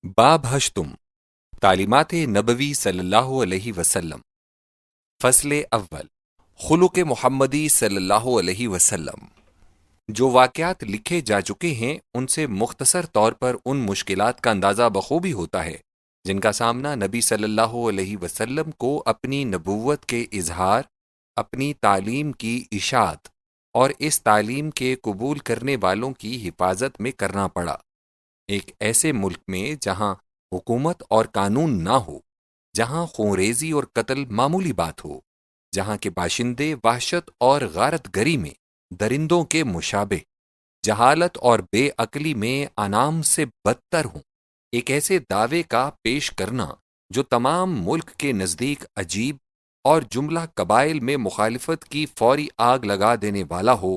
باب ہشتم تعلیمات نبوی صلی اللہ علیہ وسلم فصل اول خلق محمدی صلی اللہ علیہ وسلم جو واقعات لکھے جا چکے ہیں ان سے مختصر طور پر ان مشکلات کا اندازہ بخوبی ہوتا ہے جن کا سامنا نبی صلی اللہ علیہ وسلم کو اپنی نبوت کے اظہار، اپنی تعلیم کی اشاعت اور اس تعلیم کے قبول کرنے والوں کی حفاظت میں کرنا پڑا۔ ایک ایسے ملک میں جہاں حکومت اور قانون نہ ہو، جہاں خونریزی اور قتل معمولی بات ہو، جہاں کے باشندے وحشت اور غارت گری میں درندوں کے مشابہ، جہالت اور بے عقلی میں انعام سے بدتر ہوں، ایک ایسے دعوے کا پیش کرنا جو تمام ملک کے نزدیک عجیب اور جملہ قبائل میں مخالفت کی فوری آگ لگا دینے والا ہو،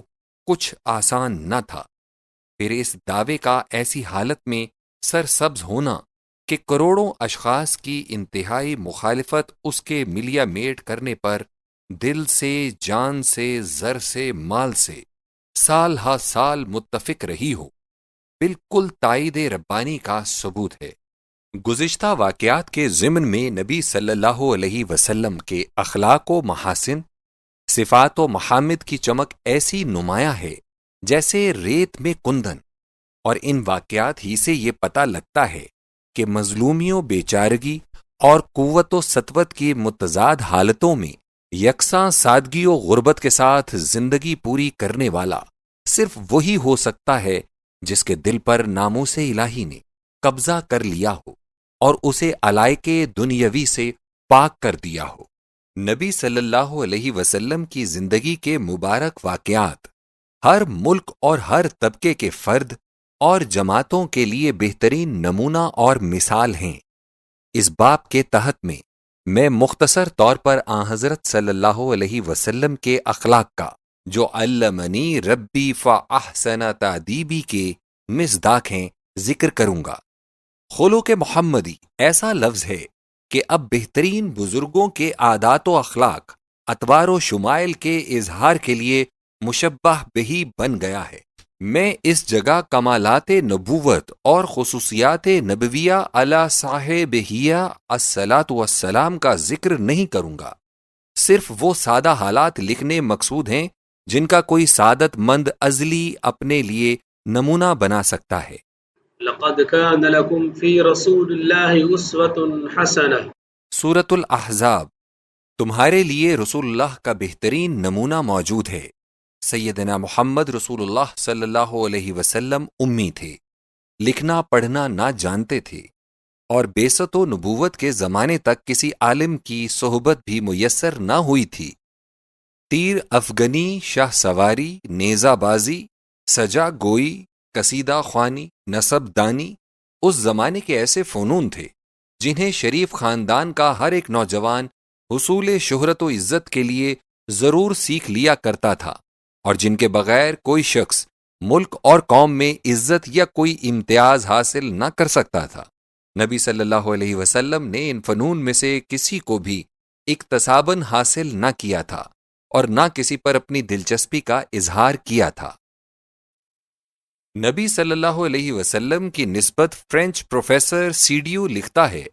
کچھ آسان نہ تھا۔ پھر اس دعوے کا ایسی حالت میں سرسبز ہونا کہ کروڑوں اشخاص کی انتہائی مخالفت اس کے ملیا میٹ کرنے پر دل سے، جان سے، زر سے، مال سے سال ہا سال متفق رہی ہو، بالکل تائید ربانی کا ثبوت ہے۔ گزشتہ واقعات کے ضمن میں نبی صلی اللہ علیہ وسلم کے اخلاق و محاسن، صفات و محامد کی چمک ایسی نمایاں ہے جیسے ریت میں کندن، اور ان واقعات ہی سے یہ پتہ لگتا ہے کہ مظلومیوں، بیچارگی اور قوت و سطوت کی متضاد حالتوں میں یکساں سادگی و غربت کے ساتھ زندگی پوری کرنے والا صرف وہی ہو سکتا ہے جس کے دل پر ناموس الہی نے قبضہ کر لیا ہو اور اسے علائق دنیاوی سے پاک کر دیا ہو۔ نبی صلی اللہ علیہ وسلم کی زندگی کے مبارک واقعات ہر ملک اور ہر طبقے کے فرد اور جماعتوں کے لیے بہترین نمونہ اور مثال ہیں۔ اس باب کے تحت میں مختصر طور پر آن حضرت صلی اللہ علیہ وسلم کے اخلاق کا جو علمنی ربی فاحسن تعدیبی کے مصداق ہیں ذکر کروں گا۔ خلق محمدی ایسا لفظ ہے کہ اب بہترین بزرگوں کے عادات و اخلاق، اطوار و شمائل کے اظہار کے لیے مشبہ بہی بن گیا ہے۔ میں اس جگہ کمالات نبوت اور خصوصیات نبویہ علی صاحبہ الصلاۃ والسلام کا ذکر نہیں کروں گا، صرف وہ سادہ حالات لکھنے مقصود ہیں جن کا کوئی سعادت مند ازلی اپنے لیے نمونہ بنا سکتا ہے۔ لقد كان لكم في رسول الله أسوة حسنة۔ سورۃ الاحزاب۔ تمہارے لیے رسول اللہ کا بہترین نمونہ موجود ہے۔ سیدنا محمد رسول اللہ صلی اللہ علیہ وسلم امی تھے، لکھنا پڑھنا نہ جانتے تھے، اور بعثت و نبوت کے زمانے تک کسی عالم کی صحبت بھی میسر نہ ہوئی تھی۔ تیر افغنی، شاہ سواری، نیزہ بازی، سجا گوئی، قصیدہ خوانی، نسب دانی اس زمانے کے ایسے فنون تھے جنہیں شریف خاندان کا ہر ایک نوجوان حصول شہرت و عزت کے لیے ضرور سیکھ لیا کرتا تھا، اور جن کے بغیر کوئی شخص ملک اور قوم میں عزت یا کوئی امتیاز حاصل نہ کر سکتا تھا۔ نبی صلی اللہ علیہ وسلم نے ان فنون میں سے کسی کو بھی اکتساباً حاصل نہ کیا تھا اور نہ کسی پر اپنی دلچسپی کا اظہار کیا تھا۔ نبی صلی اللہ علیہ وسلم کی نسبت فرینچ پروفیسر سیڈیو لکھتا ہے،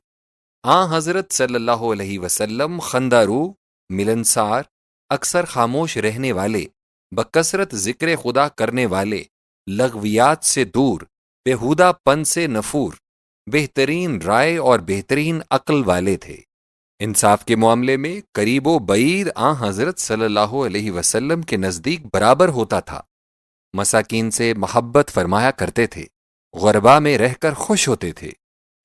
آن حضرت صلی اللہ علیہ وسلم خندارو، ملنسار، اکثر خاموش رہنے والے، بکثرت ذکر خدا کرنے والے، لغویات سے دور، بیہودہ پن سے نفور، بہترین رائے اور بہترین عقل والے تھے۔ انصاف کے معاملے میں قریب و بعید آن حضرت صلی اللہ علیہ وسلم کے نزدیک برابر ہوتا تھا۔ مساکین سے محبت فرمایا کرتے تھے، غربا میں رہ کر خوش ہوتے تھے،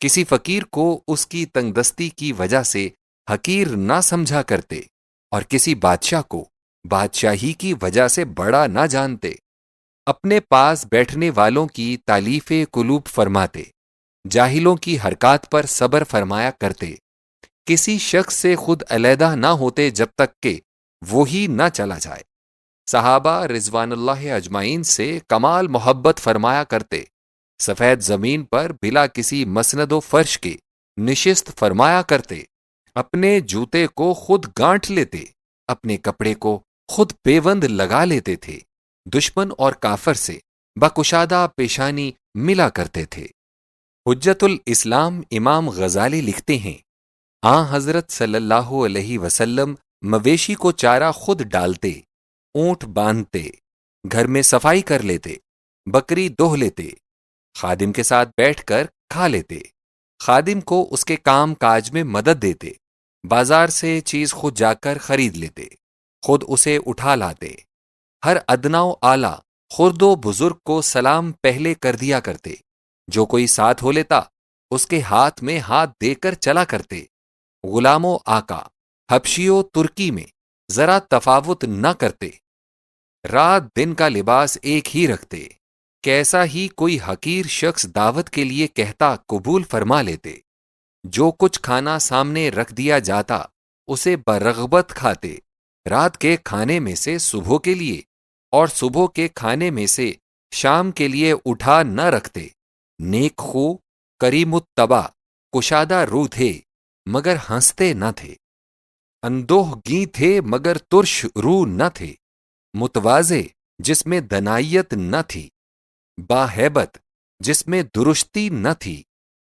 کسی فقیر کو اس کی تنگ دستی کی وجہ سے حقیر نہ سمجھا کرتے، اور کسی بادشاہ کو بادشاہی کی وجہ سے بڑا نہ جانتے، اپنے پاس بیٹھنے والوں کی تالیف قلوب فرماتے، جاہلوں کی حرکات پر صبر فرمایا کرتے، کسی شخص سے خود علیحدہ نہ ہوتے جب تک کہ وہی نہ چلا جائے، صحابہ رضوان اللہ اجمعین سے کمال محبت فرمایا کرتے، سفید زمین پر بلا کسی مسند و فرش کے نشست فرمایا کرتے، اپنے جوتے کو خود گانٹھ لیتے، اپنے کپڑے کو خود پیوند لگا لیتے تھے، دشمن اور کافر سے بکشادہ پیشانی ملا کرتے تھے۔ حجت الاسلام امام غزالی لکھتے ہیں، آن حضرت صلی اللہ علیہ وسلم مویشی کو چارہ خود ڈالتے، اونٹ باندھتے، گھر میں صفائی کر لیتے، بکری دوہ لیتے، خادم کے ساتھ بیٹھ کر کھا لیتے، خادم کو اس کے کام کاج میں مدد دیتے، بازار سے چیز خود جا کر خرید لیتے، خود اسے اٹھا لاتے، ہر ادنا و اعلیٰ خرد و بزرگ کو سلام پہلے کر دیا کرتے، جو کوئی ساتھ ہو لیتا اس کے ہاتھ میں ہاتھ دے کر چلا کرتے، غلام و آقا حبشی و ترکی میں ذرا تفاوت نہ کرتے، رات دن کا لباس ایک ہی رکھتے، کیسا ہی کوئی حقیر شخص دعوت کے لیے کہتا قبول فرما لیتے، جو کچھ کھانا سامنے رکھ دیا جاتا اسے برغبت کھاتے، رات کے کھانے میں سے صبح کے لیے اور صبح کے کھانے میں سے شام کے لیے اٹھا نہ رکھتے، نیک خو کریم الطبع کشادہ روح تھے مگر ہنستے نہ تھے، اندوہ گیں تھے مگر ترش روح نہ تھے، متواضع جس میں دنائیت نہ تھی، باہیبت جس میں درشتی نہ تھی،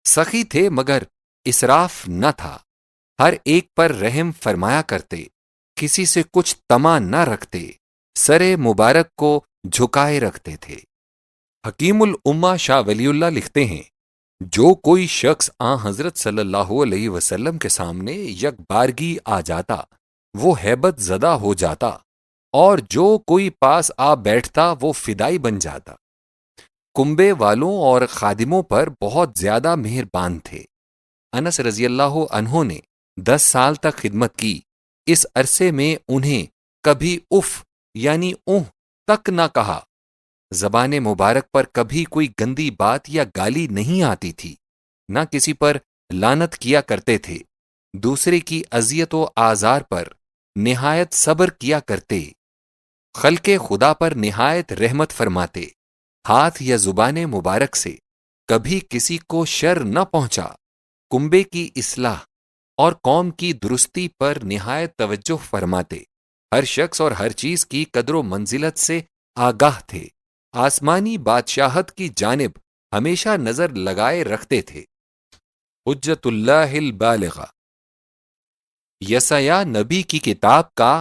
سخی تھے مگر اسراف نہ تھا، ہر ایک پر رحم فرمایا کرتے، کسی سے کچھ طمع نہ رکھتے، سر مبارک کو جھکائے رکھتے تھے۔ حکیم الامہ شاہ ولی اللہ لکھتے ہیں، جو کوئی شخص آن حضرت صلی اللہ علیہ وسلم کے سامنے یک بارگی آ جاتا وہ ہیبت زدہ ہو جاتا، اور جو کوئی پاس آ بیٹھتا وہ فدائی بن جاتا۔ کنبے والوں اور خادموں پر بہت زیادہ مہربان تھے۔ انس رضی اللہ عنہ نے 10 سال تک خدمت کی، اس عرصے میں انہیں کبھی اف یعنی اونہ تک نہ کہا، زبان مبارک پر کبھی کوئی گندی بات یا گالی نہیں آتی تھی، نہ کسی پر لعنت کیا کرتے تھے، دوسرے کی اذیت و آزار پر نہایت صبر کیا کرتے، خلق خدا پر نہایت رحمت فرماتے، ہاتھ یا زبان مبارک سے کبھی کسی کو شر نہ پہنچا، کنبے کی اصلاح اور قوم کی درستی پر نہایت توجہ فرماتے، ہر شخص اور ہر چیز کی قدر و منزلت سے آگاہ تھے، آسمانی بادشاہت کی جانب ہمیشہ نظر لگائے رکھتے تھے۔ حجت اللہ البالغہ یسعیاہ نبی کی کتاب کا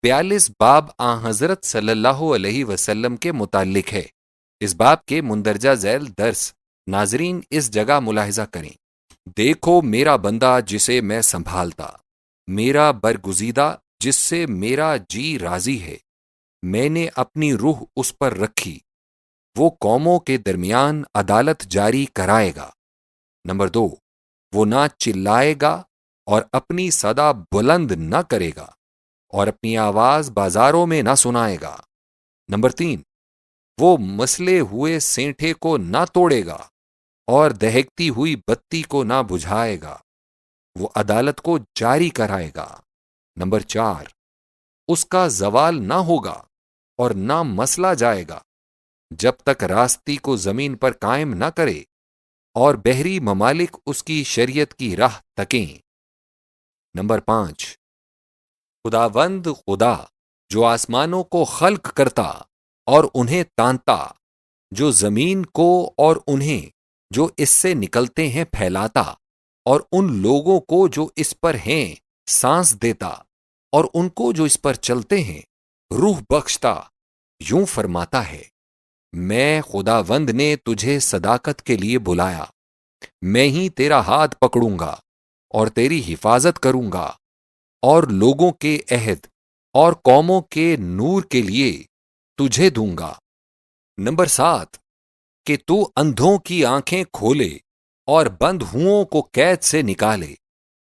42 باب آن حضرت صلی اللہ علیہ وسلم کے متعلق ہے۔ اس باب کے مندرجہ ذیل درس ناظرین اس جگہ ملاحظہ کریں، دیکھو میرا بندہ جسے میں سنبھالتا، میرا برگزیدہ جس سے میرا جی راضی ہے، میں نے اپنی روح اس پر رکھی، وہ قوموں کے درمیان عدالت جاری کرائے گا۔ نمبر 2، وہ نہ چلائے گا اور اپنی صدا بلند نہ کرے گا اور اپنی آواز بازاروں میں نہ سنائے گا۔ نمبر 3، وہ مسلے ہوئے سینٹھے کو نہ توڑے گا اور دہکتی ہوئی بتی کو نہ بجھائے گا، وہ عدالت کو جاری کرائے گا۔ نمبر 4، اس کا زوال نہ ہوگا اور نہ مسلا جائے گا جب تک راستی کو زمین پر قائم نہ کرے اور بحری ممالک اس کی شریعت کی راہ تکیں۔ نمبر 5، خداوند خدا جو آسمانوں کو خلق کرتا اور انہیں تانتا، جو زمین کو اور انہیں جو اس سے نکلتے ہیں پھیلاتا، اور ان لوگوں کو جو اس پر ہیں سانس دیتا، اور ان کو جو اس پر چلتے ہیں روح بخشتا، یوں فرماتا ہے، میں خداوند نے تجھے صداقت کے لیے بلایا، میں ہی تیرا ہاتھ پکڑوں گا اور تیری حفاظت کروں گا، اور لوگوں کے عہد اور قوموں کے نور کے لیے تجھے دوں گا۔ نمبر 7، کہ تو اندھوں کی آنکھیں کھولے اور بند ہوں کو قید سے نکالے،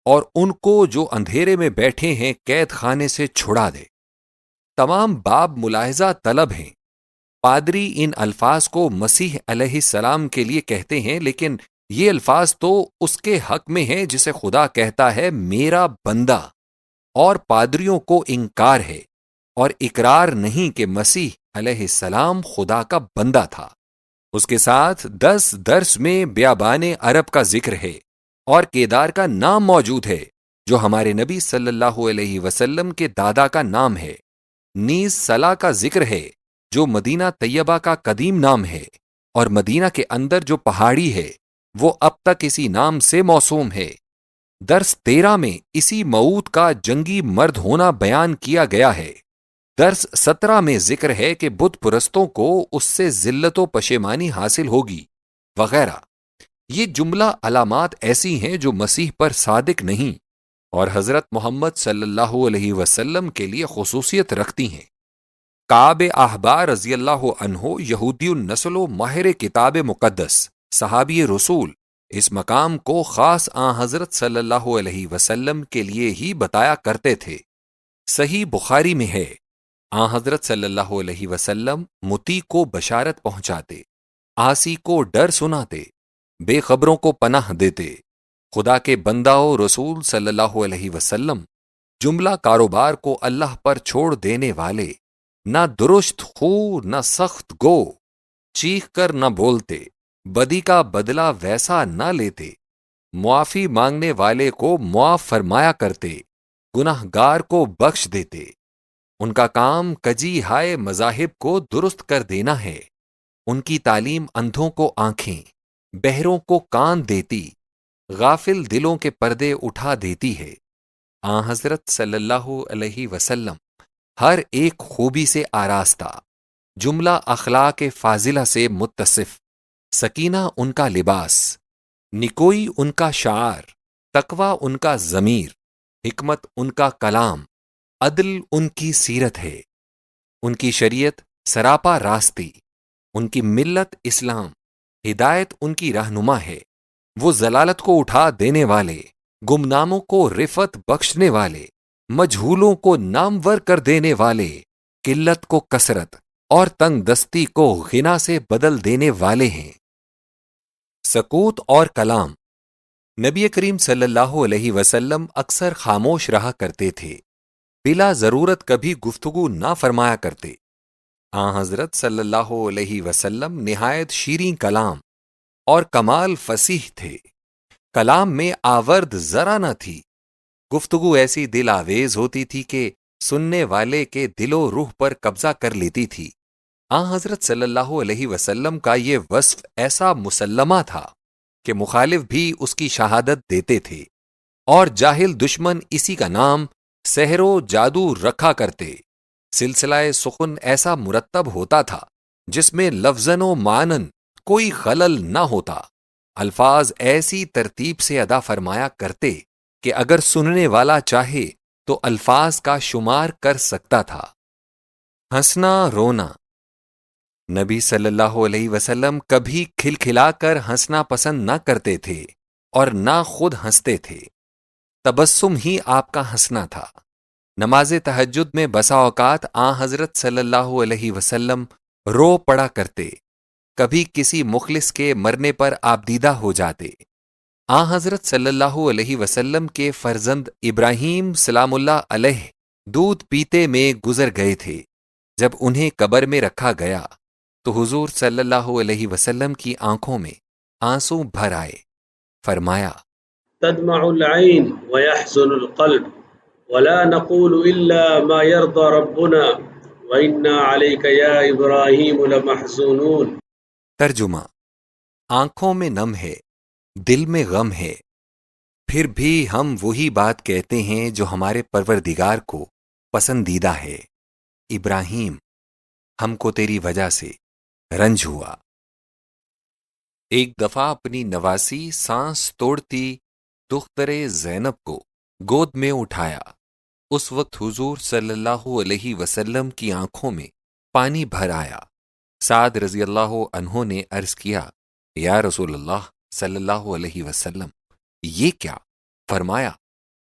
اور ان کو جو اندھیرے میں بیٹھے ہیں قید خانے سے چھڑا دے۔ تمام باب ملاحظہ طلب ہیں۔ پادری ان الفاظ کو مسیح علیہ السلام کے لیے کہتے ہیں، لیکن یہ الفاظ تو اس کے حق میں ہیں جسے خدا کہتا ہے میرا بندہ، اور پادریوں کو انکار ہے اور اقرار نہیں کہ مسیح علیہ السلام خدا کا بندہ تھا۔ اس کے ساتھ 10 درس میں بیابان عرب کا ذکر ہے اور کیدار کا نام موجود ہے جو ہمارے نبی صلی اللہ علیہ وسلم کے دادا کا نام ہے، نیز صلا کا ذکر ہے جو مدینہ طیبہ کا قدیم نام ہے، اور مدینہ کے اندر جو پہاڑی ہے وہ اب تک اسی نام سے موسوم ہے۔ درس 13 میں اسی موعود کا جنگی مرد ہونا بیان کیا گیا ہے۔ درس 17 میں ذکر ہے کہ بت پرستوں کو اس سے ذلت و پشیمانی حاصل ہوگی وغیرہ۔ یہ جملہ علامات ایسی ہیں جو مسیح پر صادق نہیں اور حضرت محمد صلی اللہ علیہ وسلم کے لیے خصوصیت رکھتی ہیں۔ کعب احبار رضی اللہ عنہ یہودی النسل و ماہر کتاب مقدس صحابی رسول اس مقام کو خاص حضرت صلی اللہ علیہ وسلم کے لیے ہی بتایا کرتے تھے۔ صحیح بخاری میں ہے، حضرت صلی اللہ علیہ وسلم مطیع کو بشارت پہنچاتے، عاصی کو ڈر سناتے، بے خبروں کو پناہ دیتے۔ خدا کے بندہ و رسول صلی اللہ علیہ وسلم جملہ کاروبار کو اللہ پر چھوڑ دینے والے، نہ درست خو نہ سخت گو، چیخ کر نہ بولتے، بدی کا بدلہ ویسا نہ لیتے، معافی مانگنے والے کو معاف فرمایا کرتے، گناہ گار کو بخش دیتے۔ ان کا کام کجی ہائے مذاہب کو درست کر دینا ہے۔ ان کی تعلیم اندھوں کو آنکھیں، بہروں کو کان دیتی، غافل دلوں کے پردے اٹھا دیتی ہے۔ حضرت صلی اللہ علیہ وسلم ہر ایک خوبی سے آراستہ، جملہ اخلاق فاضلہ سے متصف، سکینہ ان کا لباس، نکوئی ان کا شعار، تقوی ان کا ضمیر، حکمت ان کا کلام، عدل ان کی سیرت ہے۔ ان کی شریعت سراپا راستی، ان کی ملت اسلام، ہدایت ان کی رہنما ہے۔ وہ ضلالت کو اٹھا دینے والے، گمناموں کو رفت بخشنے والے، مجہولوں کو نامور کر دینے والے، قلت کو کثرت اور تنگ دستی کو غنا سے بدل دینے والے ہیں۔ سکوت اور کلام۔ نبی کریم صلی اللہ علیہ وسلم اکثر خاموش رہا کرتے تھے، بلا ضرورت کبھی گفتگو نہ فرمایا کرتے۔ حضرت صلی اللہ علیہ وسلم نہایت شیریں کلام اور کمال فصیح تھے۔ کلام میں آورد ذرا نہ تھی۔ گفتگو ایسی دل آویز ہوتی تھی کہ سننے والے کے دل و روح پر قبضہ کر لیتی تھی۔ حضرت صلی اللہ علیہ وسلم کا یہ وصف ایسا مسلمہ تھا کہ مخالف بھی اس کی شہادت دیتے تھے، اور جاہل دشمن اسی کا نام سحر و جادو رکھا کرتے۔ سلسلہ سخن ایسا مرتب ہوتا تھا جس میں لفظاً و معنن کوئی خلل نہ ہوتا۔ الفاظ ایسی ترتیب سے ادا فرمایا کرتے کہ اگر سننے والا چاہے تو الفاظ کا شمار کر سکتا تھا۔ ہنسنا رونا۔ نبی صلی اللہ علیہ وسلم کبھی کھلکھلا کر ہنسنا پسند نہ کرتے تھے اور نہ خود ہنستے تھے۔ تبسم ہی آپ کا ہنسنا تھا۔ نماز تہجد میں بسا اوقات حضرت صلی اللہ علیہ وسلم رو پڑا کرتے، کبھی کسی مخلص کے مرنے پر آپ دیدہ ہو جاتے۔ حضرت صلی اللہ علیہ وسلم کے فرزند ابراہیم سلام اللہ علیہ دودھ پیتے میں گزر گئے تھے۔ جب انہیں قبر میں رکھا گیا تو حضور صلی اللہ علیہ وسلم کی آنکھوں میں آنسو بھر آئے۔ فرمایا، تدمع العين ويحزن القلب ولا نقول إلا ما يرضى ربنا وإنا عليك يا إبراهيم لمحزونون۔ ترجمہ: آنکھوں میں نم ہے، دل میں غم ہے، پھر بھی ہم وہی بات کہتے ہیں جو ہمارے پروردگار کو پسندیدہ ہے۔ ابراہیم، ہم کو تیری وجہ سے رنج ہوا۔ ایک دفعہ اپنی نواسی سانس توڑتی دختر زینب کو گود میں اٹھایا۔ اس وقت حضور صلی اللہ علیہ وسلم کی آنکھوں میں پانی بھر آیا۔ سعد رضی اللہ عنہ نے عرض کیا، یا رسول اللہ صلی اللہ علیہ وسلم، یہ کیا؟ فرمایا،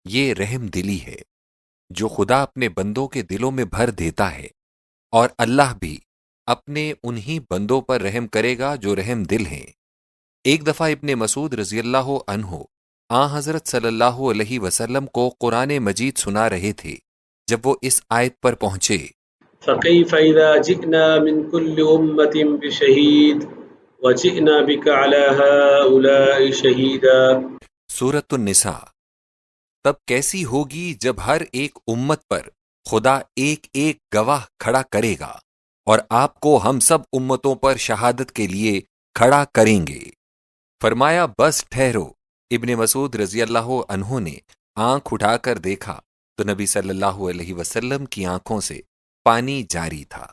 یہ رحم دلی ہے جو خدا اپنے بندوں کے دلوں میں بھر دیتا ہے، اور اللہ بھی اپنے انہی بندوں پر رحم کرے گا جو رحم دل ہیں۔ ایک دفعہ ابن مسعود رضی اللہ عنہ حضرت صلی اللہ علیہ وسلم کو قرآن مجید سنا رہے تھے جب وہ اس آیت پر پہنچے، فكيف إذا جئنا من كل أمة بشهيد وجئنا بك على هؤلاء شهيدا۔ سورۃ النساء۔ تب کیسی ہوگی جب ہر ایک امت پر خدا ایک ایک گواہ کھڑا کرے گا اور آپ کو ہم سب امتوں پر شہادت کے لیے کھڑا کریں گے۔ فرمایا بس ٹھہرو۔ ابن مسعود رضی اللہ عنہ نے آنکھ اٹھا کر دیکھا تو نبی صلی اللہ علیہ وسلم کی آنکھوں سے پانی جاری تھا۔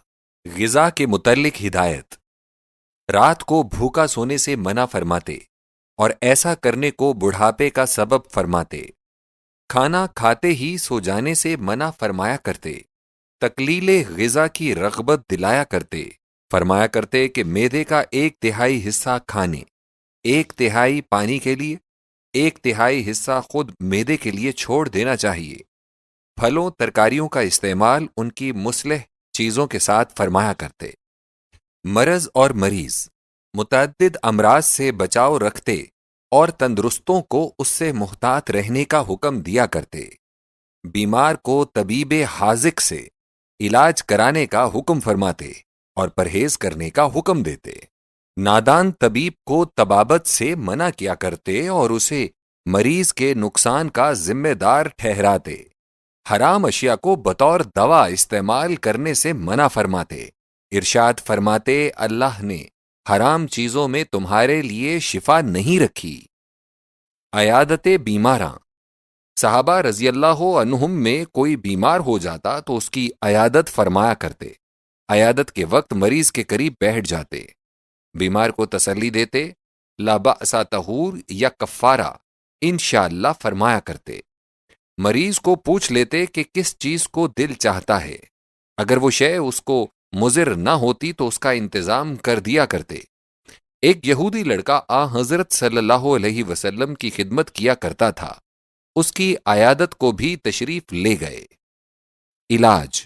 غذا کے متعلق ہدایت: رات کو بھوکا سونے سے منع فرماتے اور ایسا کرنے کو بڑھاپے کا سبب فرماتے۔ کھانا کھاتے ہی سو جانے سے منع فرمایا کرتے۔ تقلیل غذا کی رغبت دلایا کرتے۔ فرمایا کرتے کہ معدے کا 1/3 حصہ کھانے، 1/3 پانی کے لیے، 1/3 حصہ خود معدے کے لیے چھوڑ دینا چاہیے۔ پھلوں ترکاریوں کا استعمال ان کی مصلح چیزوں کے ساتھ فرمایا کرتے۔ مرض اور مریض متعدد امراض سے بچاؤ رکھتے اور تندرستوں کو اس سے محتاط رہنے کا حکم دیا کرتے۔ بیمار کو طبیب حاذق سے علاج کرانے کا حکم فرماتے اور پرہیز کرنے کا حکم دیتے۔ نادان طبیب کو طبابت سے منع کیا کرتے اور اسے مریض کے نقصان کا ذمہ دار ٹھہراتے۔ حرام اشیاء کو بطور دوا استعمال کرنے سے منع فرماتے۔ ارشاد فرماتے اللہ نے حرام چیزوں میں تمہارے لیے شفا نہیں رکھی۔ عیادت بیماراں: صحابہ رضی اللہ عنہم میں کوئی بیمار ہو جاتا تو اس کی عیادت فرمایا کرتے۔ عیادت کے وقت مریض کے قریب بیٹھ جاتے، بیمار کو تسلی دیتے، لا بأس طہور یا کفارہ انشاءاللہ فرمایا کرتے۔ مریض کو پوچھ لیتے کہ کس چیز کو دل چاہتا ہے، اگر وہ شے اس کو مضر نہ ہوتی تو اس کا انتظام کر دیا کرتے۔ ایک یہودی لڑکا حضرت صلی اللہ علیہ وسلم کی خدمت کیا کرتا تھا، اس کی عیادت کو بھی تشریف لے گئے۔ علاج: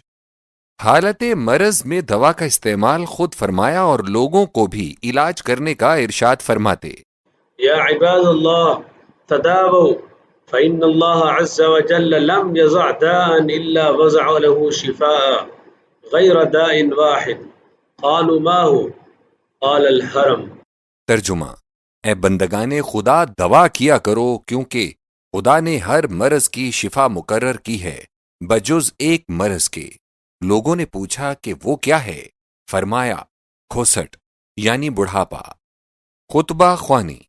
حالت مرض میں دوا کا استعمال خود فرمایا اور لوگوں کو بھی علاج کرنے کا ارشاد فرماتے۔ یا عباد اللہ تداووا فإن اللہ عز وجل لم يضع داء إلا وضع له شفاء غیر داء واحد قالوا ما هو قال الحرم۔ ترجمہ: اے بندگان خدا دوا کیا کرو کیونکہ خدا نے ہر مرض کی شفا مقرر کی ہے بجز ایک مرض کے۔ لوگوں نے پوچھا کہ وہ کیا ہے؟ فرمایا کھوسٹ یعنی بڑھاپا۔ خطبہ خوانی: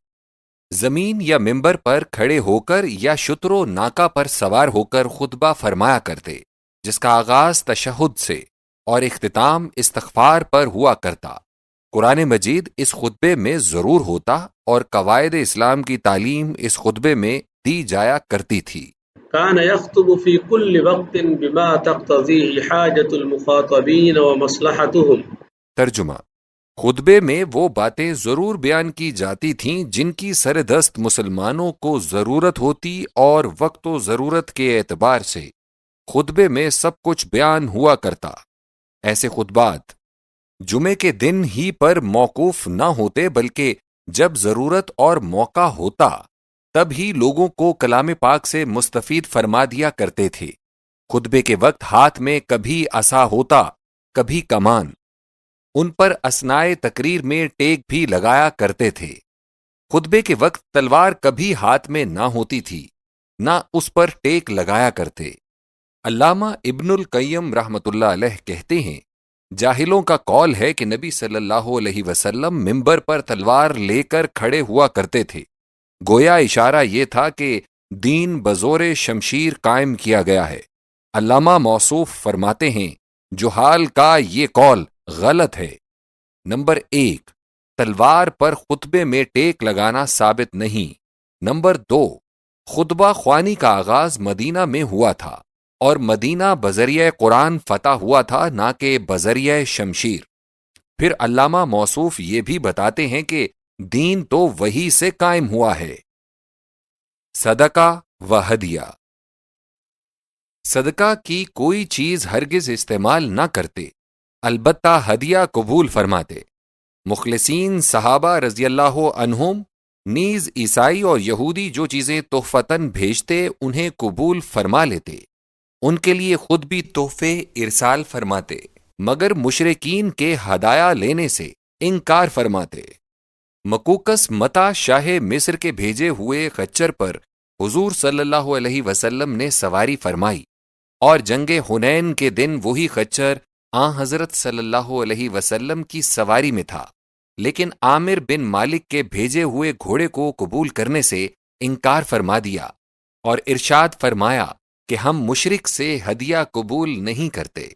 زمین یا ممبر پر کھڑے ہو کر یا شتر و ناکا پر سوار ہو کر خطبہ فرمایا کرتے، جس کا آغاز تشہد سے اور اختتام استغفار پر ہوا کرتا۔ قرآن مجید اس خطبے میں ضرور ہوتا اور قواعد اسلام کی تعلیم اس خطبے میں دی جایا کرتی تھی۔ كان يخطب في كل وقت بما تقتضيه حاجة المخاطبين ومصلحتهم۔ ترجمہ: خطبے میں وہ باتیں ضرور بیان کی جاتی تھیں جن کی سر دست مسلمانوں کو ضرورت ہوتی اور وقت و ضرورت کے اعتبار سے خطبے میں سب کچھ بیان ہوا کرتا۔ ایسے خطبات جمعے کے دن ہی پر موقوف نہ ہوتے بلکہ جب ضرورت اور موقع ہوتا تب ہی لوگوں کو کلام پاک سے مستفید فرما دیا کرتے تھے۔ خطبے کے وقت ہاتھ میں کبھی عصا ہوتا، کبھی کمان۔ ان پر اثنائے تقریر میں ٹیک بھی لگایا کرتے تھے۔ خطبے کے وقت تلوار کبھی ہاتھ میں نہ ہوتی تھی، نہ اس پر ٹیک لگایا کرتے۔ علامہ ابن القیم رحمۃ اللہ علیہ کہتے ہیں، جاہلوں کا قول ہے کہ نبی صلی اللہ علیہ وسلم ممبر پر تلوار لے کر کھڑے ہوا کرتے تھے، گویا اشارہ یہ تھا کہ دین بزور شمشیر قائم کیا گیا ہے۔ علامہ موصوف فرماتے ہیں، جہال کا یہ قول غلط ہے۔ نمبر 1، تلوار پر خطبے میں ٹیک لگانا ثابت نہیں۔ نمبر 2، خطبہ خوانی کا آغاز مدینہ میں ہوا تھا اور مدینہ بذریعہ قرآن فتح ہوا تھا نہ کہ بذریعہ شمشیر۔ پھر علامہ موصوف یہ بھی بتاتے ہیں کہ دین تو وہی سے قائم ہوا ہے۔ صدقہ و ہدیہ: صدقہ کی کوئی چیز ہرگز استعمال نہ کرتے، البتہ ہدیہ قبول فرماتے۔ مخلصین صحابہ رضی اللہ عنہم نیز عیسائی اور یہودی جو چیزیں تحفتاً بھیجتے انہیں قبول فرما لیتے، ان کے لیے خود بھی تحفے ارسال فرماتے، مگر مشرکین کے ہدایا لینے سے انکار فرماتے۔ مکوکس متا شاہ مصر کے بھیجے ہوئے خچر پر حضور صلی اللہ علیہ وسلم نے سواری فرمائی اور جنگ حنین کے دن وہی خچر حضرت صلی اللہ علیہ وسلم کی سواری میں تھا۔ لیکن عامر بن مالک کے بھیجے ہوئے گھوڑے کو قبول کرنے سے انکار فرما دیا اور ارشاد فرمایا کہ ہم مشرک سے ہدیہ قبول نہیں کرتے۔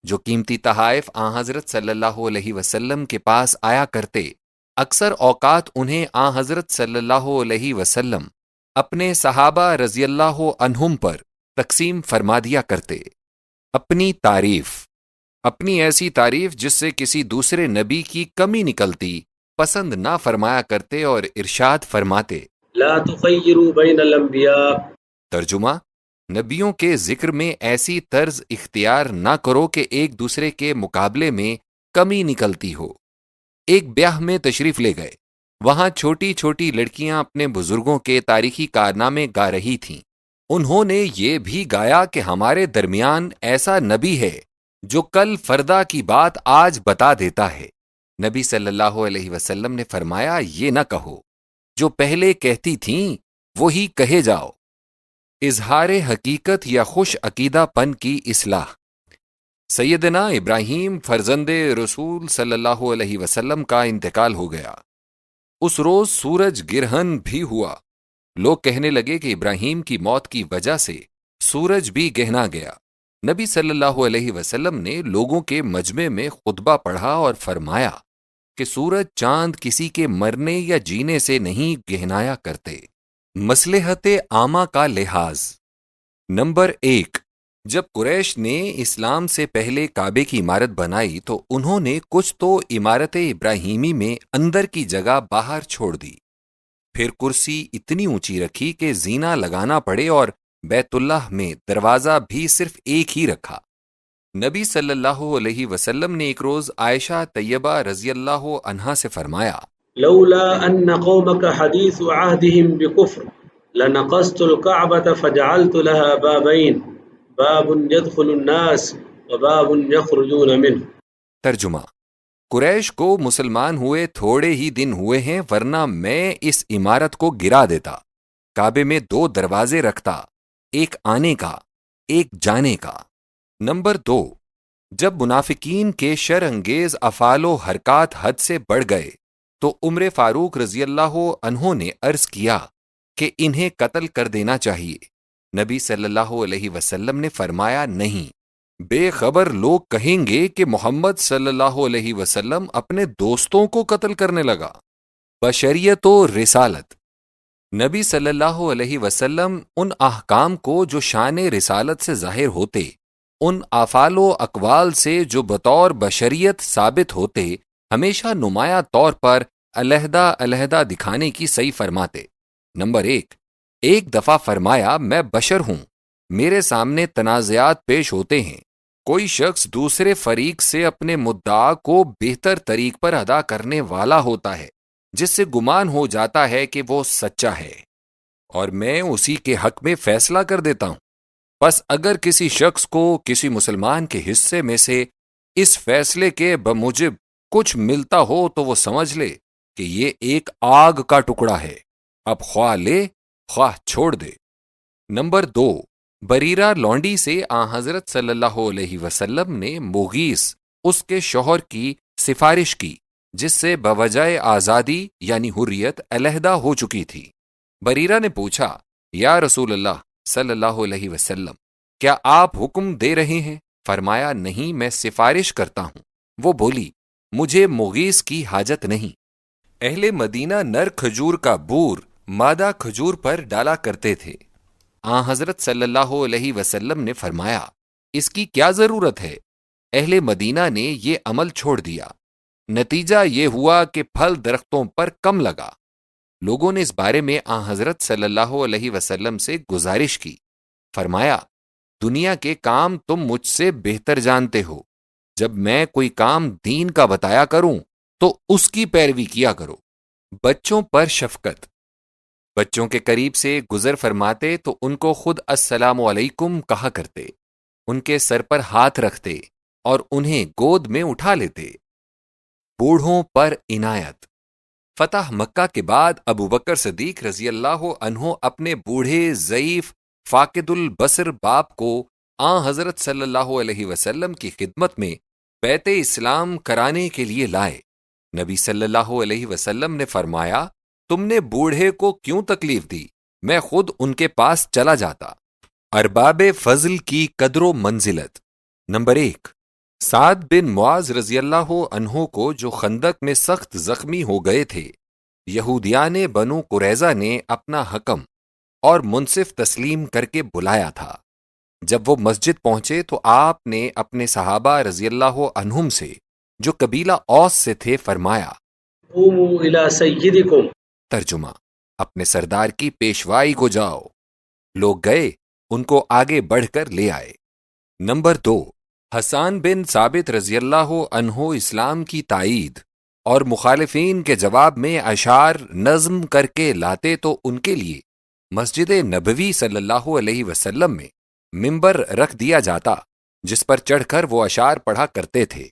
جو قیمتی تحائف آن حضرت صلی اللہ علیہ وسلم کے پاس آیا کرتے، اکثر اوقات انہیں آن حضرت صلی اللہ علیہ وسلم اپنے صحابہ رضی اللہ عنہم پر تقسیم فرما دیا کرتے۔ اپنی تعریف، اپنی ایسی تعریف جس سے کسی دوسرے نبی کی کمی نکلتی پسند نہ فرمایا کرتے اور ارشاد فرماتے، لا تخيروا بين الانبیاء۔ ترجمہ: نبیوں کے ذکر میں ایسی طرز اختیار نہ کرو کہ ایک دوسرے کے مقابلے میں کمی نکلتی ہو۔ ایک بیاہ میں تشریف لے گئے، وہاں چھوٹی چھوٹی لڑکیاں اپنے بزرگوں کے تاریخی کارنامے گا رہی تھیں۔ انہوں نے یہ بھی گایا کہ ہمارے درمیان ایسا نبی ہے جو کل فردا کی بات آج بتا دیتا ہے۔ نبی صلی اللہ علیہ وسلم نے فرمایا، یہ نہ کہو، جو پہلے کہتی تھیں وہی کہے جاؤ۔ اظہار حقیقت یا خوش عقیدہ پن کی اصلاح۔ سیدنا ابراہیم فرزند رسول صلی اللہ علیہ وسلم کا انتقال ہو گیا۔ اس روز سورج گرہن بھی ہوا۔ لوگ کہنے لگے کہ ابراہیم کی موت کی وجہ سے سورج بھی گہنا گیا۔ نبی صلی اللہ علیہ وسلم نے لوگوں کے مجمع میں خطبہ پڑھا اور فرمایا کہ سورج چاند کسی کے مرنے یا جینے سے نہیں گہنایا کرتے۔ مصلحت عامہ کا لحاظ۔ نمبر 1، جب قریش نے اسلام سے پہلے کعبے کی عمارت بنائی تو انہوں نے کچھ تو عمارت ابراہیمی میں اندر کی جگہ باہر چھوڑ دی، پھر کرسی اتنی اونچی رکھی کہ زینہ لگانا پڑے اور بیت اللہ میں دروازہ بھی صرف ایک ہی رکھا۔ نبی صلی اللہ علیہ وسلم نے ایک روز عائشہ طیبہ رضی اللہ عنہا سے فرمایا، لولا ان قومك حديث عهدهم بكفر لنقضت الكعبة فجعلت لها بابين باب يدخل الناس وباب يخرجون منه۔ ترجمہ: قریش کو مسلمان ہوئے تھوڑے ہی دن ہوئے ہیں، ورنہ میں اس عمارت کو گرا دیتا، کعبے میں 2 دروازے رکھتا، ایک آنے کا، ایک جانے کا۔ نمبر 2، جب منافقین کے شر انگیز افعال و حرکات حد سے بڑھ گئے تو عمر فاروق رضی اللہ عنہ نے عرض کیا کہ انہیں قتل کر دینا چاہیے۔ نبی صلی اللہ علیہ وسلم نے فرمایا، نہیں، بے خبر لوگ کہیں گے کہ محمد صلی اللہ علیہ وسلم اپنے دوستوں کو قتل کرنے لگا۔ بشریت و رسالت۔ نبی صلی اللہ علیہ وسلم ان احکام کو جو شان رسالت سے ظاہر ہوتے، ان افعال و اقوال سے جو بطور بشریت ثابت ہوتے، ہمیشہ نمایاں طور پر علیحدہ علیحدہ دکھانے کی صحیح فرماتے۔ نمبر 1، ایک دفعہ فرمایا، میں بشر ہوں، میرے سامنے تنازعات پیش ہوتے ہیں، کوئی شخص دوسرے فریق سے اپنے مدعا کو بہتر طریق پر ادا کرنے والا ہوتا ہے جس سے گمان ہو جاتا ہے کہ وہ سچا ہے، اور میں اسی کے حق میں فیصلہ کر دیتا ہوں۔ پس اگر کسی شخص کو کسی مسلمان کے حصے میں سے اس فیصلے کے بموجب کچھ ملتا ہو تو وہ سمجھ لے کہ یہ ایک آگ کا ٹکڑا ہے، اب خواہ لے خواہ چھوڑ دے۔ نمبر 2، بریرہ لونڈی سے آن حضرت صلی اللہ علیہ وسلم نے مغیث اس کے شوہر کی سفارش کی جس سے بوجہ آزادی یعنی حریت علیحدہ ہو چکی تھی۔ بریرہ نے پوچھا، یا رسول اللہ صلی اللہ علیہ وسلم، کیا آپ حکم دے رہے ہیں؟ فرمایا، نہیں، میں سفارش کرتا ہوں۔ وہ بولی، مجھے مغیث کی حاجت نہیں۔ اہل مدینہ نر کھجور کا بور مادہ کھجور پر ڈالا کرتے تھے۔ آن حضرت صلی اللہ علیہ وسلم نے فرمایا، اس کی کیا ضرورت ہے؟ اہل مدینہ نے یہ عمل چھوڑ دیا، نتیجہ یہ ہوا کہ پھل درختوں پر کم لگا۔ لوگوں نے اس بارے میں آن حضرت صلی اللہ علیہ وسلم سے گزارش کی، فرمایا، دنیا کے کام تم مجھ سے بہتر جانتے ہو، جب میں کوئی کام دین کا بتایا کروں تو اس کی پیروی کیا کرو۔ بچوں پر شفقت۔ بچوں کے قریب سے گزر فرماتے تو ان کو خود السلام علیکم کہا کرتے، ان کے سر پر ہاتھ رکھتے اور انہیں گود میں اٹھا لیتے۔ بوڑھوں پر عنایت۔ فتح مکہ کے بعد ابو بکر صدیق رضی اللہ عنہ اپنے بوڑھے ضعیف فاقد البصر باپ کو آن حضرت صلی اللہ علیہ وسلم کی خدمت میں بیت اسلام کرانے کے لیے لائے۔ نبی صلی اللہ علیہ وسلم نے فرمایا، تم نے بوڑھے کو کیوں تکلیف دی؟ میں خود ان کے پاس چلا جاتا۔ ارباب فضل کی قدر و منزلت۔ نمبر 1، سعد بن معاذ رضی اللہ عنہ کو جو خندق میں سخت زخمی ہو گئے تھے، یہودیان بنو قریظہ نے اپنا حکم اور منصف تسلیم کر کے بلایا تھا۔ جب وہ مسجد پہنچے تو آپ نے اپنے صحابہ رضی اللہ عنہم سے جو قبیلہ اوس سے تھے فرمایا، قوموا الى سیدکم۔ ترجمہ، اپنے سردار کی پیشوائی کو جاؤ۔ لوگ گئے، ان کو آگے بڑھ کر لے آئے۔ نمبر 2، حسان بن ثابت رضی اللہ عنہ اسلام کی تائید اور مخالفین کے جواب میں اشعار نظم کر کے لاتے تو ان کے لیے مسجد نبوی صلی اللہ علیہ وسلم میں ممبر رکھ دیا جاتا، جس پر چڑھ کر وہ اشعار پڑھا کرتے تھے۔